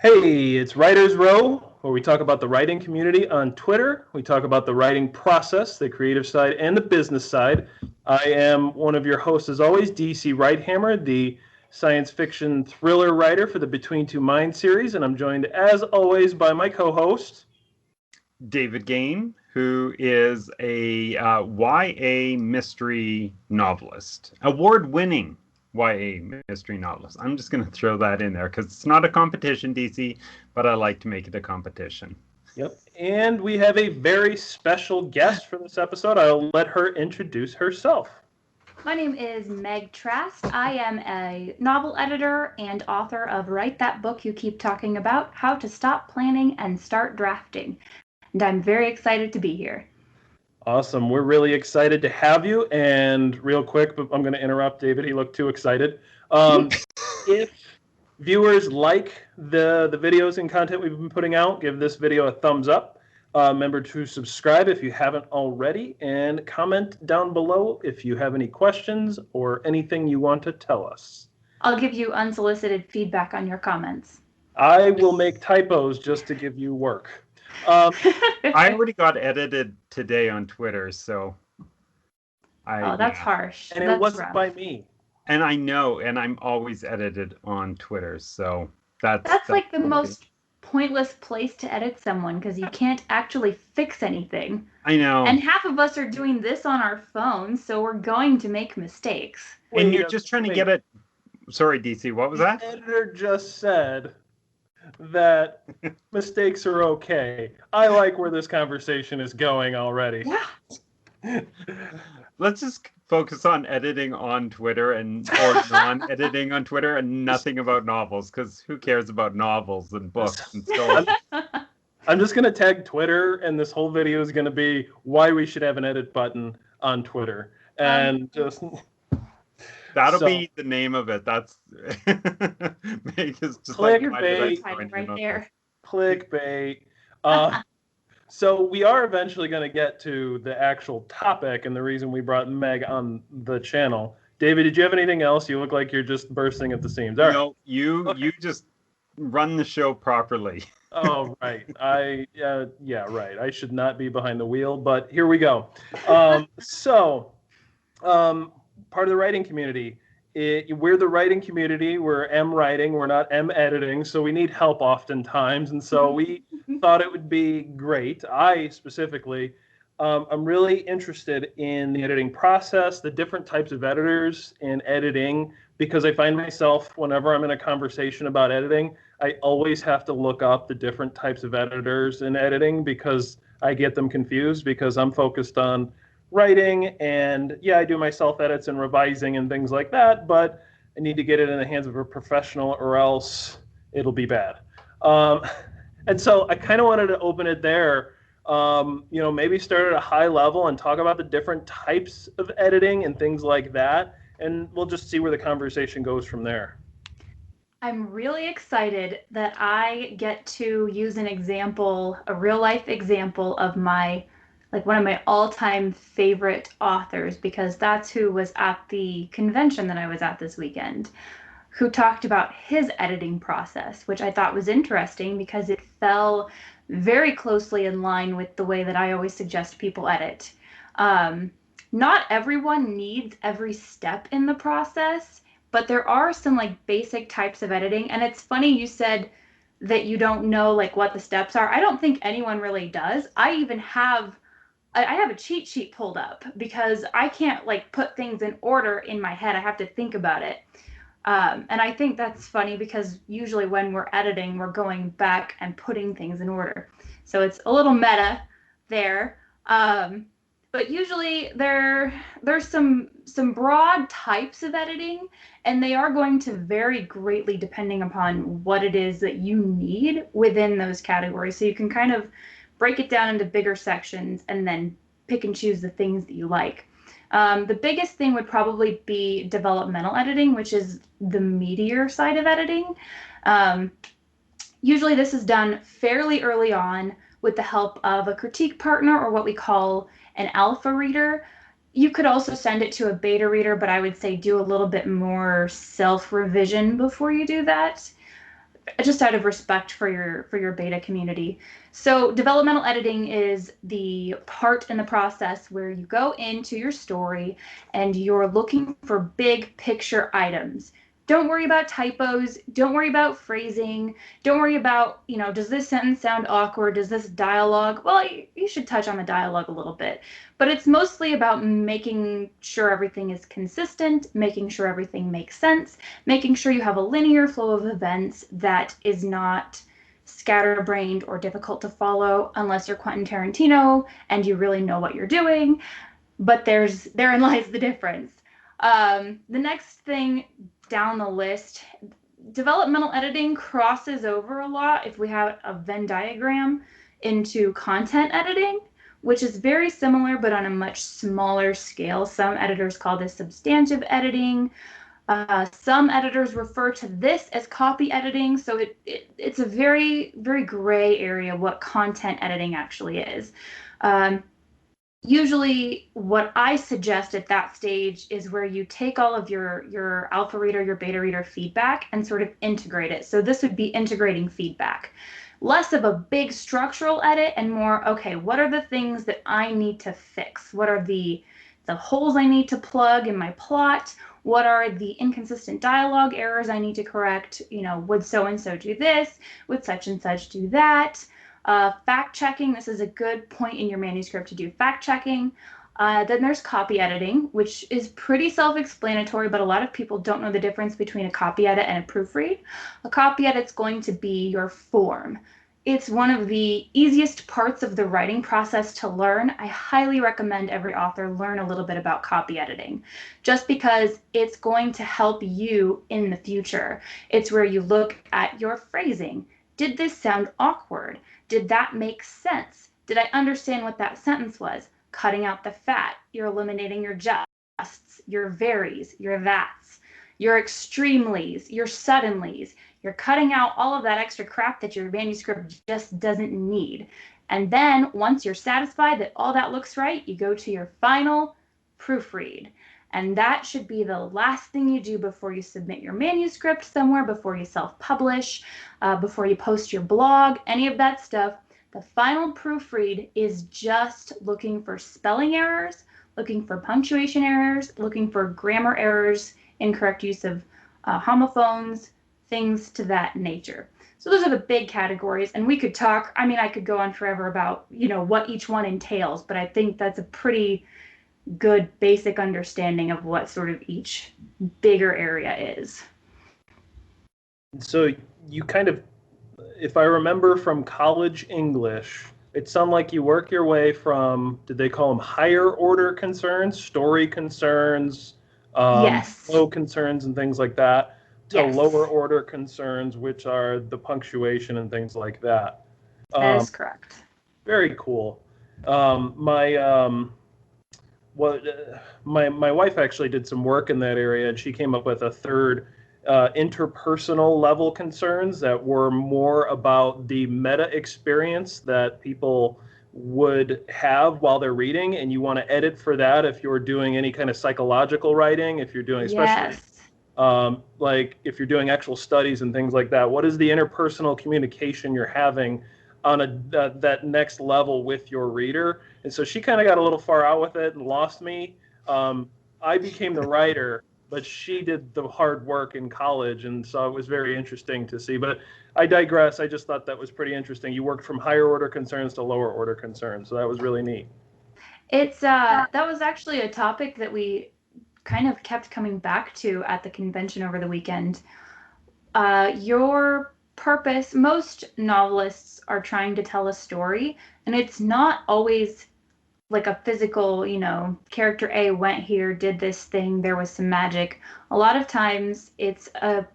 Hey, it's Writers Row, where we talk about the writing community on Twitter. We talk about the writing process, the creative side, and the business side. I am one of your hosts, as always, DC Wright-Hammer, the science fiction thriller writer for the Between Two Minds series, and I'm joined, as always, by my co-host, David Gane, who is a YA mystery novelist, award-winning YA mystery novelist. I'm just going to throw that in there because it's not a competition, DC, but I like to make it a competition. Yep. And we have a very special guest for this episode. I'll let her introduce herself. My name is Meg Trast. I am a novel editor and author of Write That Book You Keep Talking About, How to Stop Planning and Start Drafting. And I'm very excited to be here. Awesome. We're really excited to have you. And real quick, but I'm going to interrupt David. He looked too excited. If viewers like the videos and content we've been putting out, give this video a thumbs up. Remember to subscribe if you haven't already, and comment down below if you have any questions or anything you want to tell us. I'll give you unsolicited feedback on your comments. I will make typos just to give you work. I already got edited today on Twitter, so that's harsh. And it wasn't by me. And I know, and I'm always edited on Twitter, so that's like the most pointless place to edit someone because you can't actually fix anything. I know. And half of us are doing this on our phones, so we're going to make mistakes. And you're just trying to get it. Sorry, DC, what was that? The editor just said that mistakes are okay. I like where this conversation is going already. Yeah. Let's just focus on editing on Twitter or non-editing on Twitter and nothing about novels, because who cares about novels and books and stories? I'm just going to tag Twitter, and this whole video is going to be why we should have an edit button on Twitter. And just... That'll be the name of it. That's just clickbait right there. Clickbait. So we are eventually going to get to the actual topic and the reason we brought Meg on the channel. David, did you have anything else? You look like you're just bursting at the seams. All right. No, you just run the show properly. Oh, right. Right. I should not be behind the wheel, but here we go. Part of the writing community. We're the writing community. We're M writing. We're not M editing, so we need help oftentimes. And so we thought it would be great. I specifically, I'm really interested in the editing process, the different types of editors in editing, because I find myself, whenever I'm in a conversation about editing, I always have to look up the different types of editors in editing because I get them confused because I'm focused on writing, and I do my self-edits and revising and things like that, but I need to get it in the hands of a professional or else it'll be bad. And so I kind of wanted to open it there, maybe start at a high level and talk about the different types of editing and things like that, and we'll just see where the conversation goes from there. I'm really excited that I get to use an example, a real-life example of one of my all-time favorite authors, because that's who was at the convention that I was at this weekend, who talked about his editing process, which I thought was interesting because it fell very closely in line with the way that I always suggest people edit. Not everyone needs every step in the process, but there are some basic types of editing. And it's funny you said that you don't know what the steps are. I don't think anyone really does. I have a cheat sheet pulled up because I can't put things in order in my head. I have to think about it. And I think that's funny because usually when we're editing, we're going back and putting things in order. So it's a little meta there. But usually there's some broad types of editing, and they are going to vary greatly depending upon what it is that you need within those categories. So you can kind of break it down into bigger sections and then pick and choose the things that you like. The biggest thing would probably be developmental editing, which is the meatier side of editing. Usually this is done fairly early on with the help of a critique partner or what we call an alpha reader. You could also send it to a beta reader, but I would say do a little bit more self-revision before you do that. just out of respect for your beta community. So developmental editing is the part in the process where you go into your story and you're looking for big picture items. Don't worry about typos. Don't worry about phrasing. Don't worry about, does this sentence sound awkward? Does this dialogue? Well, you should touch on the dialogue a little bit. But it's mostly about making sure everything is consistent, making sure everything makes sense, making sure you have a linear flow of events that is not scatterbrained or difficult to follow unless you're Quentin Tarantino and you really know what you're doing. But therein lies the difference. The next thing down the list, developmental editing crosses over a lot if we have a Venn diagram into content editing, which is very similar but on a much smaller scale. Some editors call this substantive editing. Some editors refer to this as copy editing, so it's a very, very gray area what content editing actually is. Usually what I suggest at that stage is where you take all of your alpha reader, your beta reader feedback and sort of integrate it. So this would be integrating feedback. Less of a big structural edit and more, okay, what are the things that I need to fix? What are the holes I need to plug in my plot? What are the inconsistent dialogue errors I need to correct? Would so-and-so do this? Would such and such do that? Fact checking, this is a good point in your manuscript to do fact checking. Then there's copy editing, which is pretty self-explanatory, but a lot of people don't know the difference between a copy edit and a proofread. A copy edit's going to be your form. It's one of the easiest parts of the writing process to learn. I highly recommend every author learn a little bit about copy editing, just because it's going to help you in the future. It's where you look at your phrasing. Did this sound awkward? Did that make sense? Did I understand what that sentence was? Cutting out the fat. You're eliminating your justs, your verys, your that's, your extremely's, your suddenly's. You're cutting out all of that extra crap that your manuscript just doesn't need. And then once you're satisfied that all that looks right, you go to your final proofread. And that should be the last thing you do before you submit your manuscript somewhere, before you self-publish, before you post your blog, any of that stuff. The final proofread is just looking for spelling errors, looking for punctuation errors, looking for grammar errors, incorrect use of homophones, things to that nature. So those are the big categories, and we could talk, I could go on forever about, what each one entails, but I think that's a pretty good basic understanding of what sort of each bigger area is. So you kind of, if I remember from college English, it sounded like you work your way from, did they call them higher order concerns, story concerns, yes, flow concerns and things like that, to yes, lower order concerns, which are the punctuation and things like that. That is correct. Very cool. My wife actually did some work in that area, and she came up with a third interpersonal level concerns that were more about the meta experience that people would have while they're reading, and you want to edit for that if you're doing any kind of psychological writing, if you're doing, especially like if you're doing actual studies and things like that. What is the interpersonal communication you're having on that next level with your reader? And so she kind of got a little far out with it and lost me. I became the writer, but she did the hard work in college, and so it was very interesting to see. But I digress. I just thought that was pretty interesting. You worked from higher order concerns to lower order concerns, so that was really neat. It's that was actually a topic that we kind of kept coming back to at the convention over the weekend. Your purpose, most novelists are trying to tell a story, and it's not always like a physical, character A went here, did this thing, there was some magic. A lot of times it's a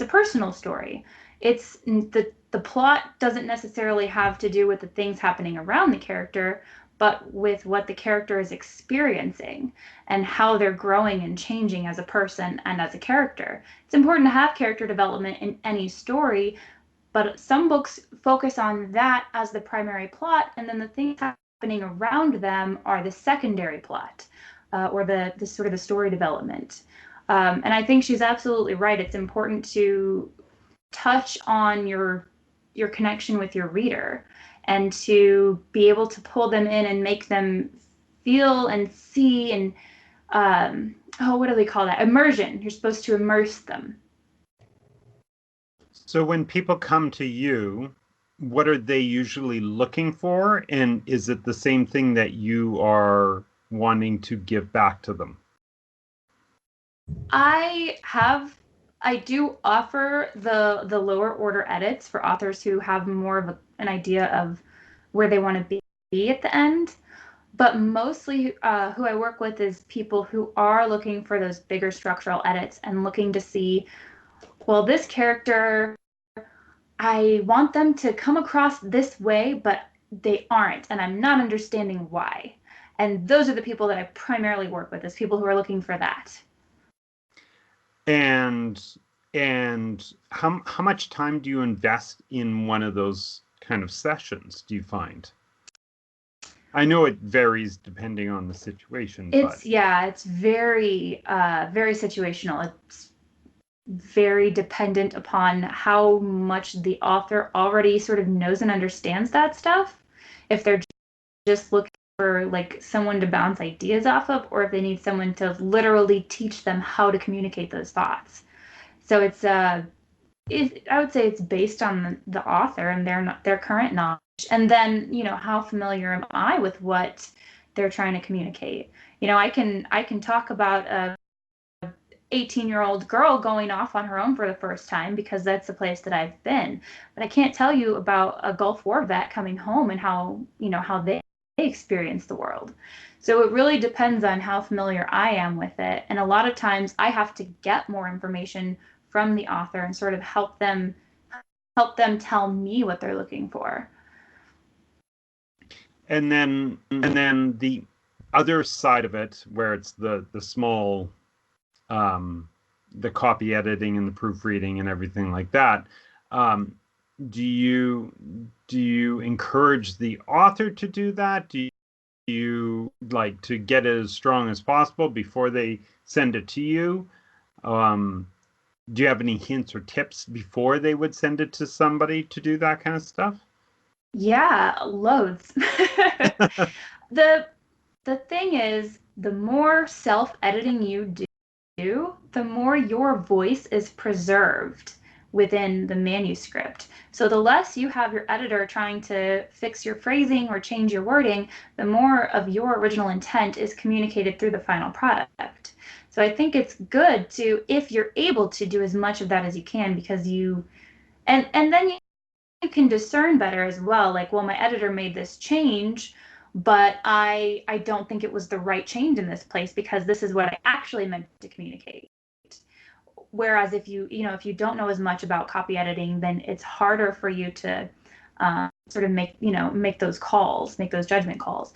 personal story. It's the plot doesn't necessarily have to do with the things happening around the character, but with what the character is experiencing and how they're growing and changing as a person and as a character. It's important to have character development in any story, but some books focus on that as the primary plot, and then the things happening around them are the secondary plot, or the sort of the story development. And I think she's absolutely right. It's important to touch on your connection with your reader, and to be able to pull them in and make them feel and see, and what do they call that? Immersion. You're supposed to immerse them. So when people come to you, what are they usually looking for? And is it the same thing that you are wanting to give back to them? I do offer the lower order edits for authors who have more of an idea of where they want to be at the end. But mostly who I work with is people who are looking for those bigger structural edits and looking to see, well, this character, I want them to come across this way, but they aren't, and I'm not understanding why. And those are the people that I primarily work with, is people who are looking for that. And how much time do you invest in one of those kind of sessions, do you find? I know it varies depending on the situation. It's very, very situational. It's very dependent upon how much the author already sort of knows and understands that stuff. If they're just looking for like someone to bounce ideas off of, or if they need someone to literally teach them how to communicate those thoughts. So it's I would say it's based on the author and their current knowledge, and then how familiar am I with what they're trying to communicate. I can talk about a 18-year-old girl going off on her own for the first time because that's the place that I've been, but I can't tell you about a Gulf War vet coming home and how they experience the world. So it really depends on how familiar I am with it, and a lot of times I have to get more information from the author and sort of help them tell me what they're looking for. And then the other side of it, where it's the small the copy editing and the proofreading and everything like that, do you encourage the author to do that? Do you like to get it as strong as possible before they send it to you? Do you have any hints or tips before they would send it to somebody to do that kind of stuff? Yeah, loads. The thing is, the more self-editing you do, the more your voice is preserved within the manuscript. So the less you have your editor trying to fix your phrasing or change your wording, the more of your original intent is communicated through the final product. So I think it's good to, if you're able to, do as much of that as you can, because and then you can discern better as well. Like, well, my editor made this change, but I don't think it was the right change in this place because this is what I actually meant to communicate. Whereas if you don't know as much about copy editing, then it's harder for you to sort of make those calls, make those judgment calls.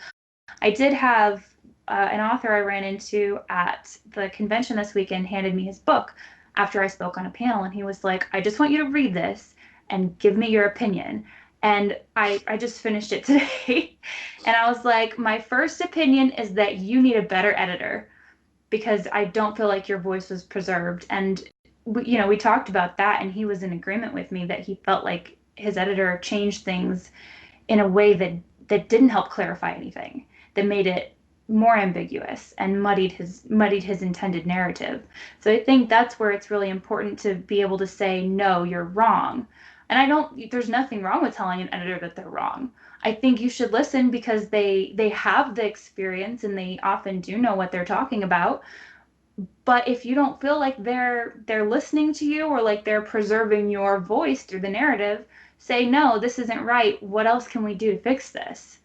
I did have an author I ran into at the convention this weekend handed me his book after I spoke on a panel, and he was like, I just want you to read this and give me your opinion. And I just finished it today. And I was like, my first opinion is that you need a better editor, because I don't feel like your voice was preserved. And we talked about that, and he was in agreement with me that he felt like his editor changed things in a way that didn't help clarify anything, that made it more ambiguous and muddied his intended narrative. So I think that's where it's really important to be able to say, no, you're wrong. And there's nothing wrong with telling an editor that they're wrong. I think you should listen because they have the experience and they often do know what they're talking about. But if you don't feel like they're listening to you, or like they're preserving your voice through the narrative, say, no, this isn't right. What else can we do to fix this?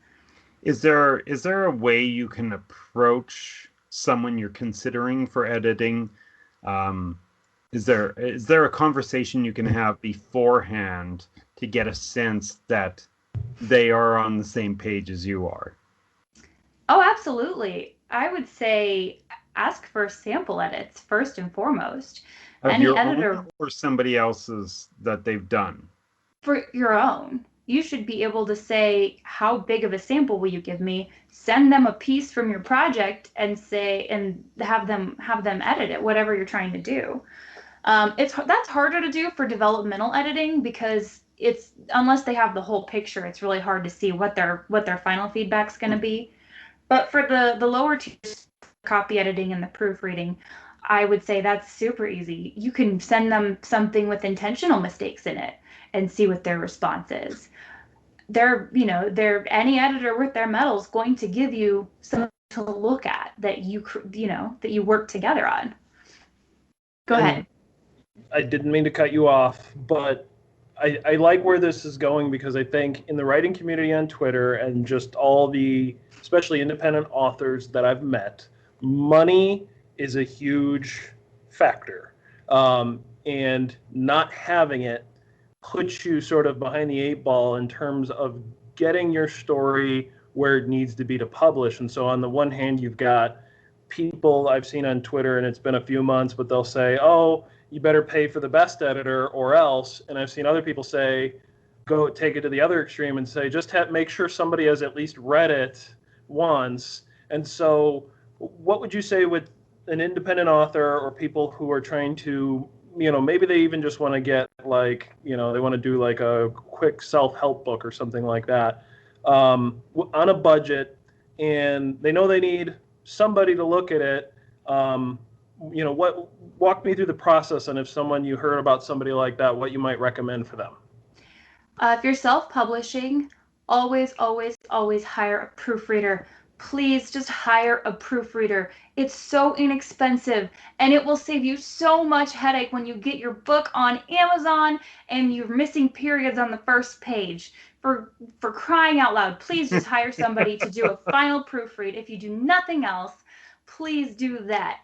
Is there a way you can approach someone you're considering for editing? Is there a conversation you can have beforehand to get a sense that they are on the same page as you are? Oh, absolutely. I would say ask for sample edits first and foremost. Of Any your editor own or somebody else's that they've done? For your own. You should be able to say, how big of a sample will you give me? Send them a piece from your project and have them edit it, whatever you're trying to do. That's harder to do for developmental editing because it's unless they have the whole picture, it's really hard to see what their final feedback's going to be. But for the lower tiers, copy editing and the proofreading, I would say that's super easy. You can send them something with intentional mistakes in it and see what their response is. They're any editor with their mettle is going to give you something to look at that that you work together on. Go ahead. I didn't mean to cut you off, but I like where this is going because I think in the writing community on Twitter and just all the, especially independent authors that I've met, money is a huge factor. And not having it puts you sort of behind the eight ball in terms of getting your story where it needs to be to publish. And so on the one hand, you've got people I've seen on Twitter, and it's been a few months, but they'll say, oh, you better pay for the best editor or else. And I've seen other people say, go take it to the other extreme and say, just make sure somebody has at least read it once. And so what would you say with an independent author or people who are trying to, maybe they even just want to get they want to do like a quick self-help book or something like that on a budget, and they know they need somebody to look at it. Walk me through the process, and if you heard about somebody like that, what you might recommend for them. If you're self-publishing, always, always, always hire a proofreader. Please just hire a proofreader. It's so inexpensive, and it will save you so much headache when you get your book on Amazon and you're missing periods on the first page. For crying out loud, please just hire somebody to do a final proofread. If you do nothing else, please do that.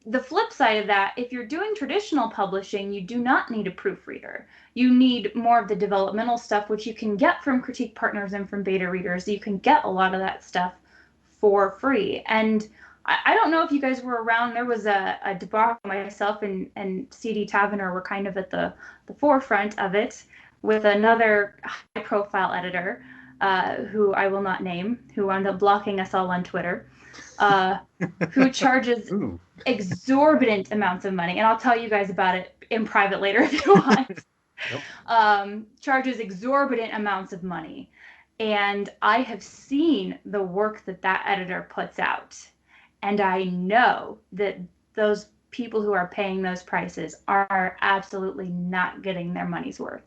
The flip side of that, if you're doing traditional publishing, you do not need a proofreader. You need more of the developmental stuff, which you can get from critique partners and from beta readers. You can get a lot of that stuff for free. And I don't know if you guys were around. There was a debacle. Myself and CD Tavener were kind of at the forefront of it with another high-profile editor who I will not name, who wound up blocking us all on Twitter. Who charges exorbitant amounts of money, and I'll tell you guys about it in private later if you want. Yep. Charges exorbitant amounts of money, and I have seen the work that editor puts out, and I know that those people who are paying those prices are absolutely not getting their money's worth.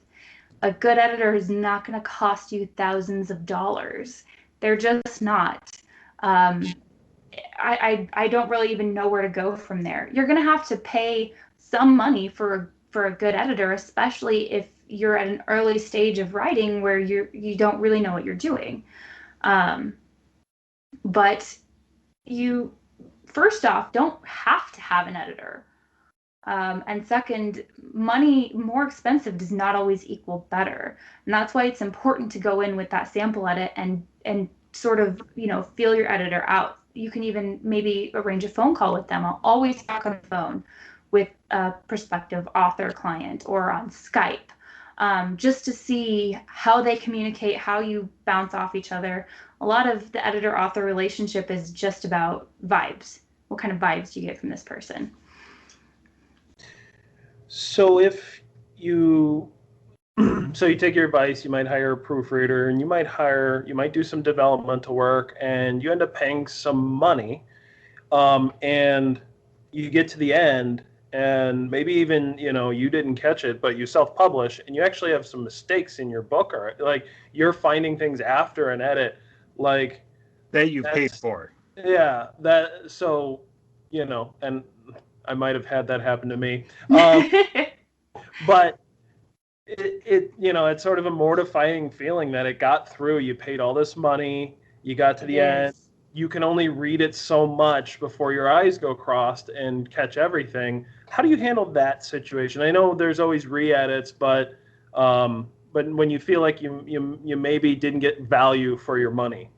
A good editor is not going to cost you thousands of dollars. They're just not. I don't really even know where to go from there. You're going to have to pay some money for a good editor, especially if you're at an early stage of writing where you don't really know what you're doing. But you, first off, don't have to have an editor. And second, money more expensive does not always equal better. And that's why it's important to go in with that sample edit and sort of, feel your editor out. You can even maybe arrange a phone call with them. I'll always talk on the phone with a prospective author client or on Skype, just to see how they communicate, how you bounce off each other. A lot of the editor-author relationship is just about vibes. What kind of vibes do you get from this person? So if you take your advice, you might hire a proofreader, and you might do some developmental work, and you end up paying some money, and you get to the end, and maybe even, you didn't catch it, but you self-publish, and you actually have some mistakes in your book, or like you're finding things after an edit, like that you paid for. Yeah, and I might have had that happen to me. But it's sort of a mortifying feeling that it got through. You paid all this money, you got to the end. You can only read it so much before your eyes go crossed and catch everything. How do you handle that situation? I know there's always re-edits, but when you feel like you maybe didn't get value for your money.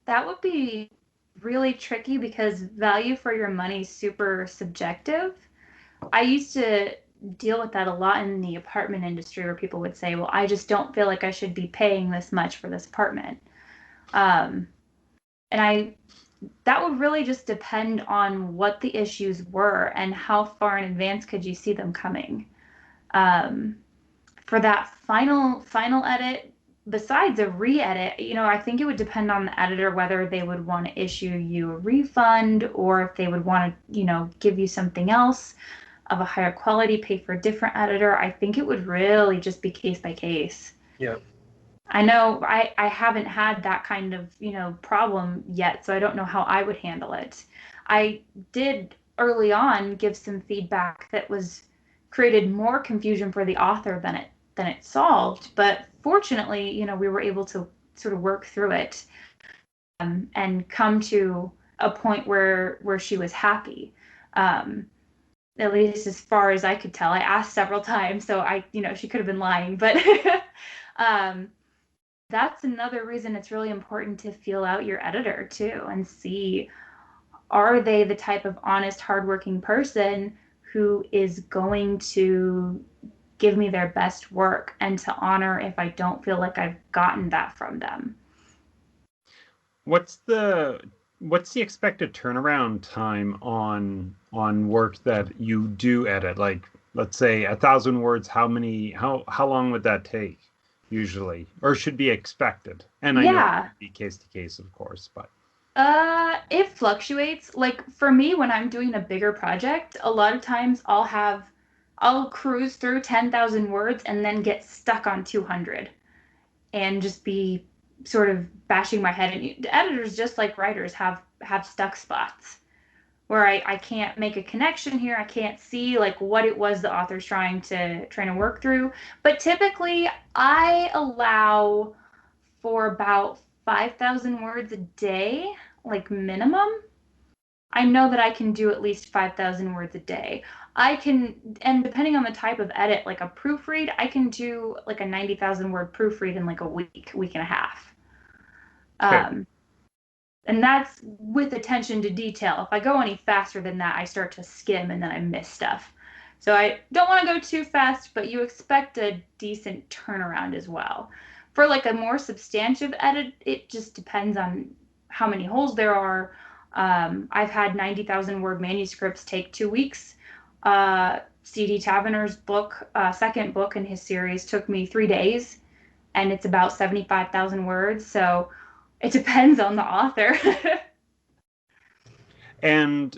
That would be really tricky because value for your money is super subjective. I used to deal with that a lot in the apartment industry where people would say, well, I just don't feel like I should be paying this much for this apartment. And that would really just depend on what the issues were and how far in advance could you see them coming. For that final edit, besides a re-edit, I think it would depend on the editor whether they would want to issue you a refund or if they would want to, give you something else of a higher quality, pay for a different editor. I think it would really just be case by case. Yeah. I know I haven't had that kind of, problem yet, so I don't know how I would handle it. I did early on give some feedback that was created more confusion for the author than it solved, but fortunately, we were able to sort of work through it and come to a point where she was happy. At least as far as I could tell. I asked several times, so she could have been lying, but that's another reason it's really important to feel out your editor too and see, are they the type of honest, hardworking person who is going to give me their best work and to honor if I don't feel like I've gotten that from them. What's the expected turnaround time on work that you do edit? Like, let's say 1,000 words, how long would that take usually, or should be expected? And I know it would be case to case, of course, but it fluctuates. Like for me, when I'm doing a bigger project, a lot of times I'll cruise through 10,000 words and then get stuck on 200 and just be sort of bashing my head. And editors, just like writers, have stuck spots where I can't make a connection here. I can't see like what it was the author's trying to work through. But typically I allow for about 5,000 words a day, like minimum. I know that I can do at least 5,000 words a day. And depending on the type of edit, like a proofread, I can do like a 90,000 word proofread in like a week and a half. Okay. And that's with attention to detail. If I go any faster than that, I start to skim and then I miss stuff. So I don't want to go too fast, but you expect a decent turnaround as well. For like a more substantive edit, it just depends on how many holes there are. I've had 90,000 word manuscripts take 2 weeks. C.D. Taverner's book, second book in his series, took me 3 days, and it's about 75,000 words. So it depends on the author. and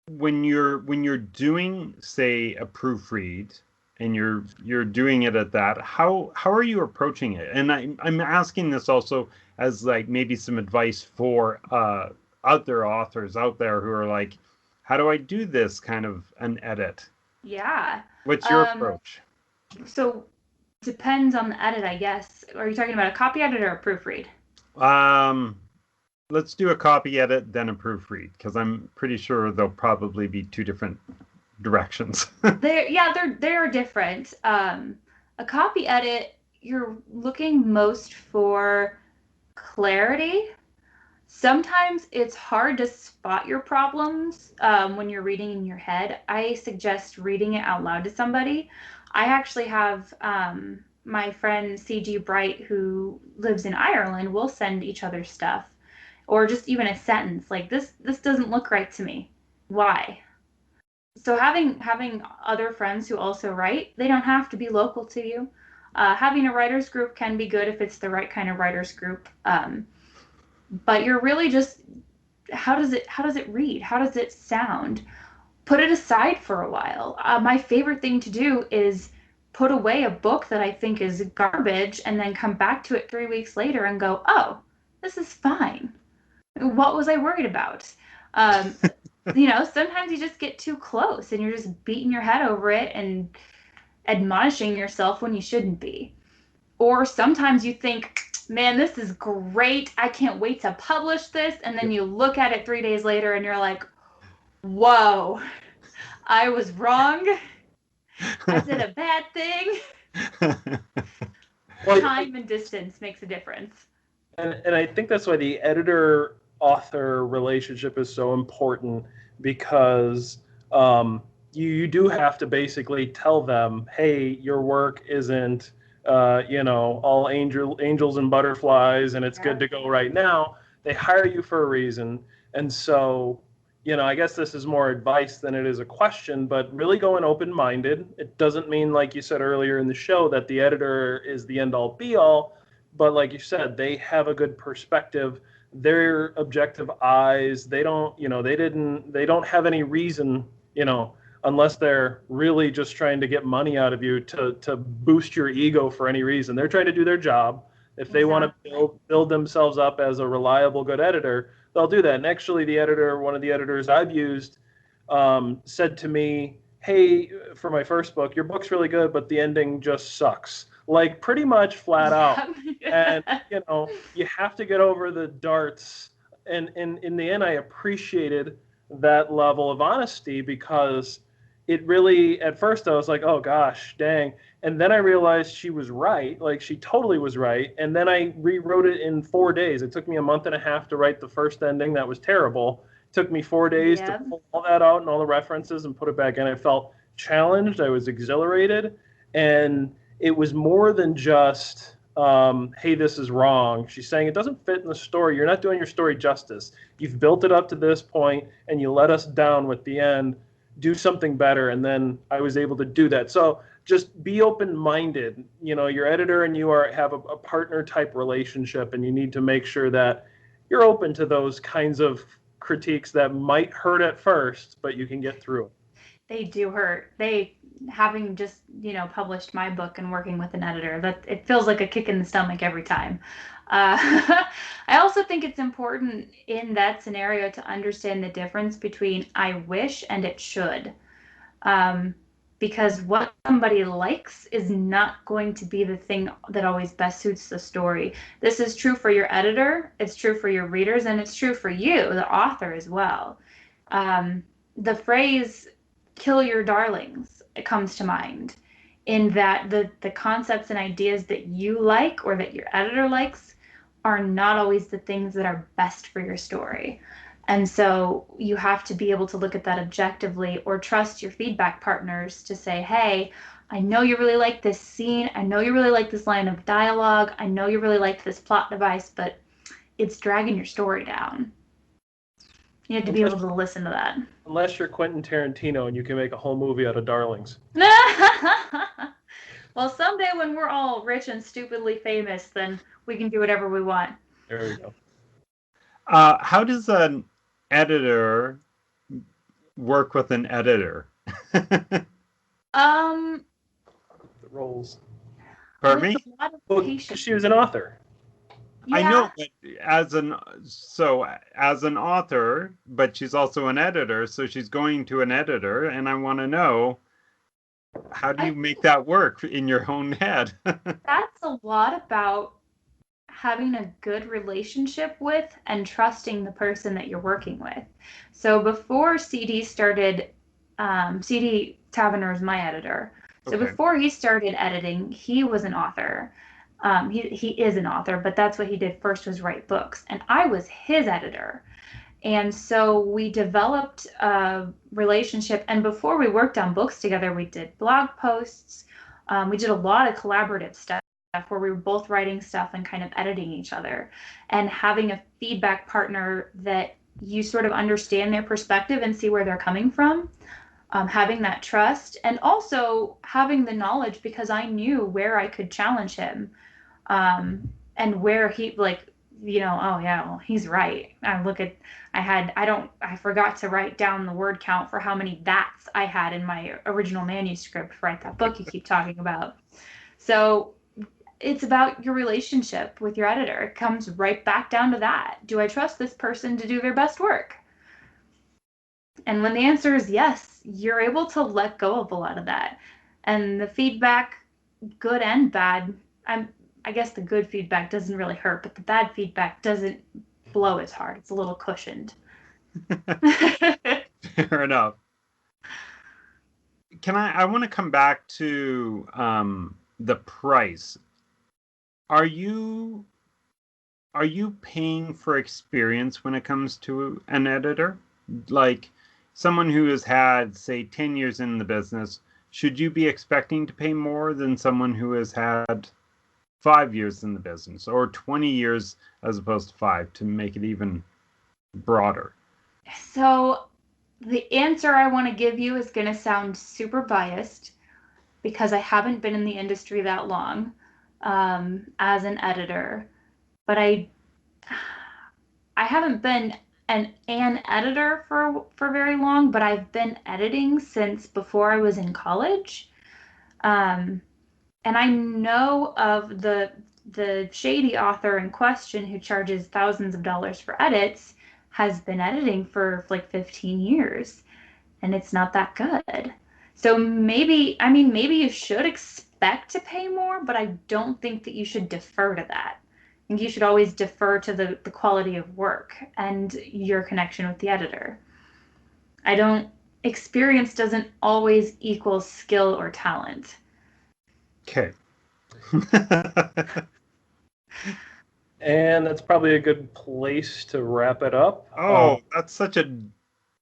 when you're doing, say, a proofread, and you're doing it at that, how are you approaching it? And I'm asking this also as like maybe some advice for other authors out there who are like, how do I do this kind of an edit? Yeah. What's your approach? So depends on the edit, I guess. Are you talking about a copy edit or a proofread? Let's do a copy edit, then a proofread, because I'm pretty sure there'll probably be two different directions. They are different. A copy edit, you're looking most for clarity. Sometimes it's hard to spot your problems when you're reading in your head. I suggest reading it out loud to somebody. I actually have my friend C.G. Bright, who lives in Ireland. We'll send each other stuff, or just even a sentence like this doesn't look right to me. Why? So having other friends who also write, they don't have to be local to you. Having a writers group can be good if it's the right kind of writers group. But you're really just, how does it read? How does it sound? Put it aside for a while. My favorite thing to do is put away a book that I think is garbage and then come back to it 3 weeks later and go, oh, this is fine. What was I worried about? Sometimes you just get too close and you're just beating your head over it and admonishing yourself when you shouldn't be. Or sometimes you think, man, this is great. I can't wait to publish this. And then you look at it 3 days later and you're like, whoa, I was wrong. I did a bad thing. Time and distance makes a difference. And I think that's why the editor-author relationship is so important, because you do have to basically tell them, hey, your work isn't all angels and butterflies, and it's good to go right now. They hire you for a reason. And so, I guess this is more advice than it is a question, but really going open-minded. It doesn't mean, like you said earlier in the show, that the editor is the end-all be-all, but like you said, they have a good perspective. Their objective eyes, they don't have any reason, unless they're really just trying to get money out of you to boost your ego for any reason. They're trying to do their job. If they want to build themselves up as a reliable, good editor, they'll do that. And actually, one of the editors I've used, said to me, "Hey, for my first book, your book's really good, but the ending just sucks." Like, pretty much flat out. And, you have to get over the darts. And in the end, I appreciated that level of honesty, because it really, at first I was like, oh gosh, dang. And then I realized she was right. Like, she totally was right. And then I rewrote it in 4 days. It took me a month and a half to write the first ending. That was terrible. It took me 4 days to pull all that out and all the references and put it back in. I felt challenged. I was exhilarated. And it was more than just, hey, this is wrong. She's saying it doesn't fit in the story. You're not doing your story justice. You've built it up to this point, and you let us down with the end. Do something better. And then I was able to do that. So just be open-minded. Your editor and you have a partner type relationship, and you need to make sure that you're open to those kinds of critiques that might hurt at first, but you can get through it. They do hurt. Having just, published my book and working with an editor, that it feels like a kick in the stomach every time. I also think it's important in that scenario to understand the difference between I wish and it should. Because what somebody likes is not going to be the thing that always best suits the story. This is true for your editor, it's true for your readers, and it's true for you, the author, as well. The phrase, kill your darlings, it comes to mind, in that the concepts and ideas that you like or that your editor likes are not always the things that are best for your story. And so you have to be able to look at that objectively, or trust your feedback partners to say, hey, I know you really like this scene. I know you really like this line of dialogue. I know you really like this plot device, but it's dragging your story down. You have to be able to listen to that. Unless you're Quentin Tarantino and you can make a whole movie out of darlings. Well, someday when we're all rich and stupidly famous, then we can do whatever we want. There we go. How does an editor work with an editor? The roles. Pardon me? Well, she was an author. Yeah. I know, but as an author, but she's also an editor, so she's going to an editor, and I want to know, how do you make that work in your own head? That's a lot about having a good relationship with and trusting the person that you're working with. So before CD started, CD Taverner is my editor. So before he started editing, he was an author. He is an author, but that's what he did first, was write books. And I was his editor. And so we developed a relationship. And before we worked on books together, we did blog posts. We did a lot of collaborative stuff where we were both writing stuff and kind of editing each other. And having a feedback partner that you sort of understand their perspective and see where they're coming from. Having that trust, and also having the knowledge, because I knew where I could challenge him, and where he, like, oh yeah, well, he's right. I forgot to write down the word count for how many that's I had in my original manuscript for that book you keep talking about. So it's about your relationship with your editor. It comes right back down to that. Do I trust this person to do their best work? And when the answer is yes, you're able to let go of a lot of that. And the feedback, good and bad, I guess the good feedback doesn't really hurt, but the bad feedback doesn't blow as hard. It's a little cushioned. Fair enough. I want to come back to the price. Are you paying for experience when it comes to an editor? Like, someone who has had, say, 10 years in the business, should you be expecting to pay more than someone who has had 5 years in the business, or 20 years as opposed to 5, to make it even broader? So the answer I want to give you is going to sound super biased because I haven't been in the industry that long as an editor, but I haven't been an editor for very long, but I've been editing since before I was in college. And I know of the shady author in question who charges thousands of dollars for edits has been editing for like 15 years, and it's not that good. So maybe you should expect to pay more, but I don't think that you should defer to that. I think you should always defer to the quality of work and your connection with the editor. Experience doesn't always equal skill or talent. Okay. And that's probably a good place to wrap it up. That's such a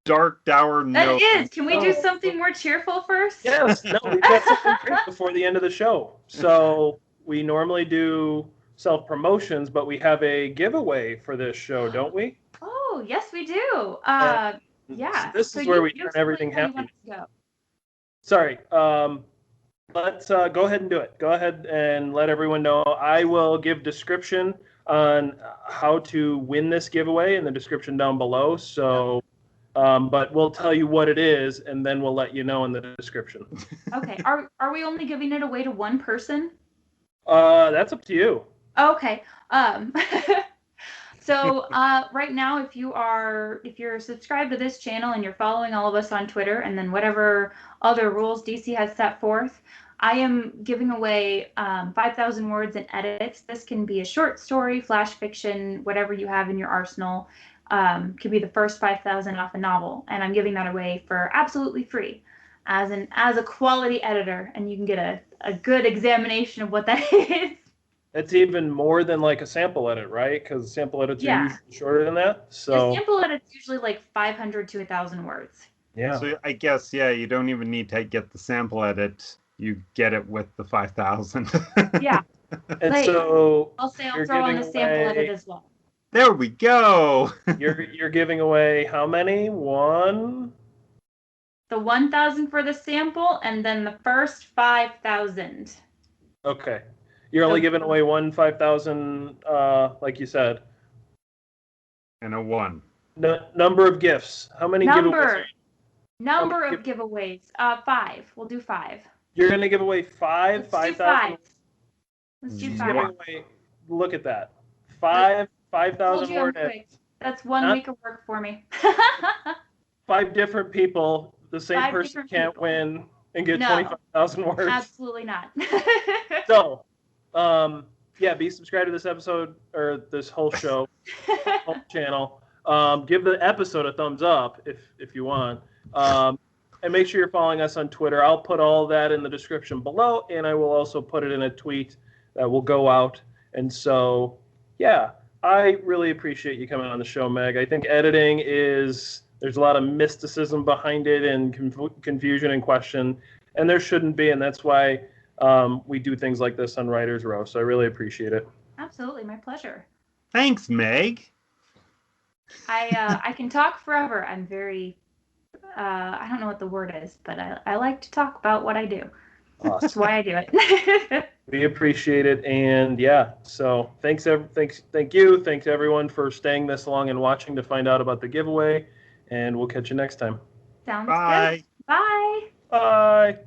dark, dour note. That is. Can we do something more cheerful first? Yes. No, we've got something great before the end of the show. So we normally do self-promotions, but we have a giveaway for this show, don't we? Oh, yes, we do. Yeah. This is where we turn everything happy. Sorry. Let's go ahead and do it. Go ahead and let everyone know. I will give description on how to win this giveaway in the description down below. So, but we'll tell you what it is, and then we'll let you know in the description. Okay. Are we only giving it away to one person? That's up to you. Okay. So right now, if you're subscribed to this channel and you're following all of us on Twitter, and then whatever other rules DC has set forth, I am giving away 5,000 words in edits. This can be a short story, flash fiction, whatever you have in your arsenal. Could be the first 5,000 off a novel, and I'm giving that away for absolutely free as a quality editor, and you can get a good examination of what that is. It's even more than like a sample edit, right? Because sample edits are usually shorter than that. So the sample edit's usually like 500 to 1,000 words. Yeah. So I guess, you don't even need to get the sample edit. You get it with the 5,000. Yeah. And so I'll throw on the sample edit as well. There we go. You're giving away how many? One? The 1,000 for the sample, and then the first 5,000. Okay. You're only giving away 5,000, like you said. And a 1. Number of gifts. How many giveaways? Number of giveaways. 5. We'll do 5. You're going to give away 5,000? Let's do 5. Look at that. 5,000 word edits. That's 1 week of work for me. 5 different people. The same person can't win and get 25,000 words. Absolutely not. So, be subscribed to this episode or this whole show, whole channel. Give the episode a thumbs up if you want. And make sure you're following us on Twitter. I'll put all that in the description below, and I will also put it in a tweet that will go out. And so, I really appreciate you coming on the show, Meg. I think editing there's a lot of mysticism behind it and confusion and question, and there shouldn't be, and that's why we do things like this on Writer's Row. So I really appreciate it. Absolutely, my pleasure. Thanks, Meg. I can talk forever. I'm very, I don't know what the word is, but I like to talk about what I do. Awesome. That's why I do it. We appreciate it, and so thank you. Thanks everyone for staying this long and watching to find out about the giveaway, and we'll catch you next time. Sounds good. Bye. Bye.